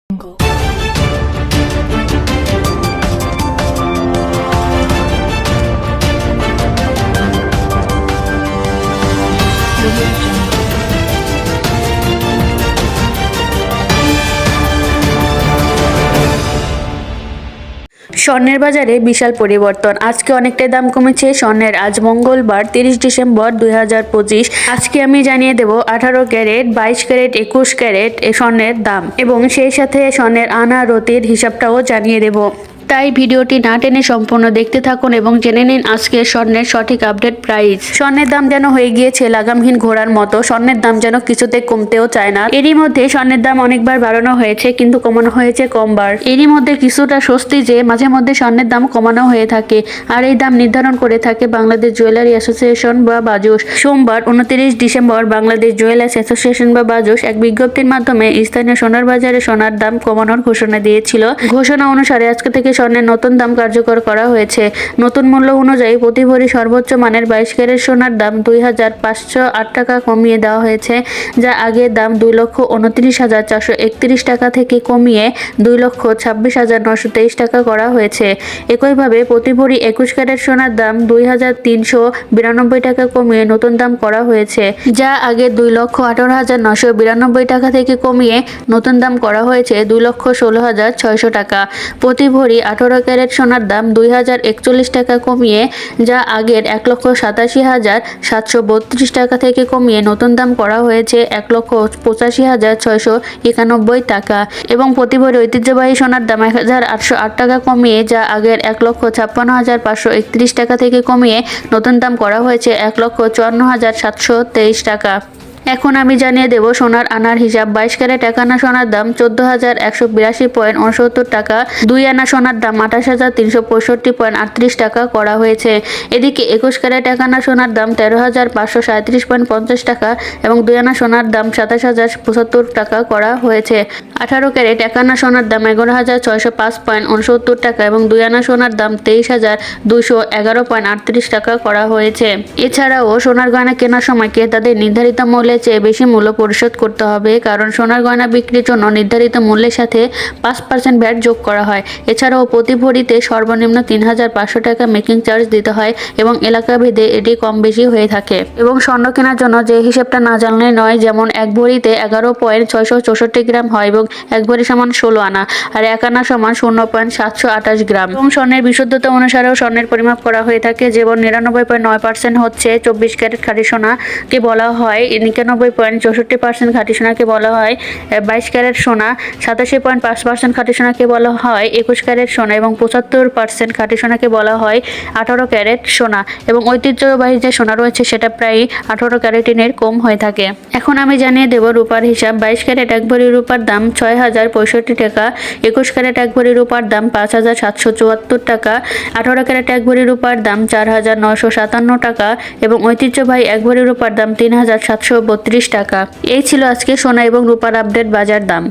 Jungle. Audio Jungle. স্বর্ণের বাজারে বিশাল পরিবর্তন। আজকে অনেকটাই দাম কমেছে স্বর্ণের। আজ মঙ্গলবার 30 ডিসেম্বর 2025। আজকে আমি জানিয়ে দেব 18 ক্যারেট, 22 ক্যারেট, 21 ক্যারেট স্বর্ণের দাম এবং সেই সাথে স্বর্ণের আনা রতির হিসাবটাও জানিয়ে দেব। তাই ভিডিওটি না টেনে সম্পূর্ণ দেখতে থাকুন এবং জেনে নিন আজকে স্বর্ণের সঠিক আপডেট প্রাইস। স্বর্ণের দাম যেন হয়ে গিয়েছে লাগামহীন ঘোড়ার মতো। স্বর্ণের দাম যেন কিছুতে কমতেও চায় না। এরই মধ্যে স্বর্ণের দাম অনেকবার বাড়ানো হয়েছে, কিন্তু কমানো হয়েছে কমবার। এরই মধ্যে কিছুটা স্বস্তি যে মাঝে মধ্যে স্বর্ণের দাম কমানো হয়ে থাকে, আর এই দাম নির্ধারণ করে থাকে বাংলাদেশ জুয়েলারি অ্যাসোসিয়েশন বা বাজুস। সোমবার 29 ডিসেম্বর বাংলাদেশ জুয়েলার্স অ্যাসোসিয়েশন বা বাজুস এক বিজ্ঞপ্তির মাধ্যমে স্থানীয় সোনার বাজারে সোনার দাম কমানোর ঘোষণা দিয়েছিল। ঘোষণা অনুসারে আজকে থেকে স্বর্ণের নতুন দাম কার্যকর করা হয়েছে। নতুন মূল্য অনুযায়ী প্রতি ভরি সর্বোচ্চ মানের 22 ক্যারেট সোনার দাম 2,508 টাকা কমিয়ে দেওয়া হয়েছে, যা আগের দাম 2,29,431 টাকা থেকে কমিয়ে 2,26,923 টাকা করা হয়েছে। একইভাবে প্রতি ভরি 21 ক্যারেট সোনার দাম 2,392 টাকা কমিয়ে নতুন দাম করা হয়েছে, যা আগে 2,18,992 টাকা থেকে কমিয়ে নতুন দাম করা হয়েছে 2,16,600 টাকা। প্রতি ভরি 18 ক্যারেট সোনার দাম 2,041 টাকা কমিয়ে, যা আগের 1,87,732 টাকা থেকে কমিয়ে নতুন দাম করা হয়েছে 1,85,691 টাকা। এবং প্রতি ভরি ঐতিহ্যবাহী সোনার দাম 1,808 টাকা কমিয়ে, যা আগের 1,56,531 টাকা থেকে কমিয়ে নতুন দাম করা হয়েছে 1,54,723 টাকা। এখন আমি জানিয়ে দেব সোনার আনার হিসাব। 22 ক্যারেট 1 আনা সোনার দাম 14,182.69 টাকা, 2 আনা সোনার দাম 28,365.38 টাকা করা হয়েছে। এদিকে 21 ক্যারেট 1 আনা সোনার দাম 13,537.50 টাকা এবং 2 আনা সোনার দাম 27,075 টাকা করা হয়েছে। 18 ক্যারেট 1 আনা সোনার দাম 11,605.69 টাকা এবং 2 আনা সোনার দাম 23,211.38 টাকা করা হয়েছে। এছাড়াও সোনার গয়না কেনার সময় ক্রেতাদের নির্ধারিত মূল্যের চেয়ে বেশি মূল্য পরিশোধ করতে হবে, কারণ সোনার গয়না বিক্রির জন্য নির্ধারিত মূল্যের সাথে 5% ভ্যাট যোগ করা হয়। এছাড়াও প্রতি ভরিতে সর্বনিম্ন 3,500 টাকা মেকিং চার্জ দিতে হয় এবং এলাকা ভেদে এটি কম বেশি হয়ে থাকে। এবং স্বর্ণ কেনার জন্য যে হিসেবটা না জানলে নয়, যেমন এক ভরিতে 11.664 গ্রাম হয় এবং এক ভরি সমান 16 আনা, আর 1 আনা সমান 0.728 গ্রাম। এবং স্বর্ণের বিশুদ্ধতা অনুসারেও স্বর্ণের পরিমাপ করা হয়ে থাকে, যেমন 99.9% হচ্ছে 24 ক্যারেট খাঁটি সোনাকে বলা হয়, 91.64% খাঁটি সোনাকে বলা হয় 22 ক্যারেট সোনা, 87.5% খাঁটি সোনাকে বলা হয় 21 ক্যারেট সোনা এবং 75% খাঁটি সোনাকে বলা হয় 18 ক্যারেট সোনা। এবং ঐতিহ্যবাহী যে সোনা রয়েছে সেটা প্রায় 18 ক্যারেটিনের কম হয়ে থাকে। এখন আমি জানিয়ে দেব রূপার হিসাব। 22 ক্যারেট 1 ভরি রূপার দাম 6,065 টাকা, 21 ক্যারেট 1 ভরি রূপার দাম 5,774 টাকা, 18 ক্যারেট 1 ভরি রূপার দাম 4,957 টাকা এবং ঐতিহ্যবাহী 1 ভরি রূপার দাম 3,732 টাকা। এই ছিল আজকে সোনা এবং রূপার আপডেট বাজার দাম।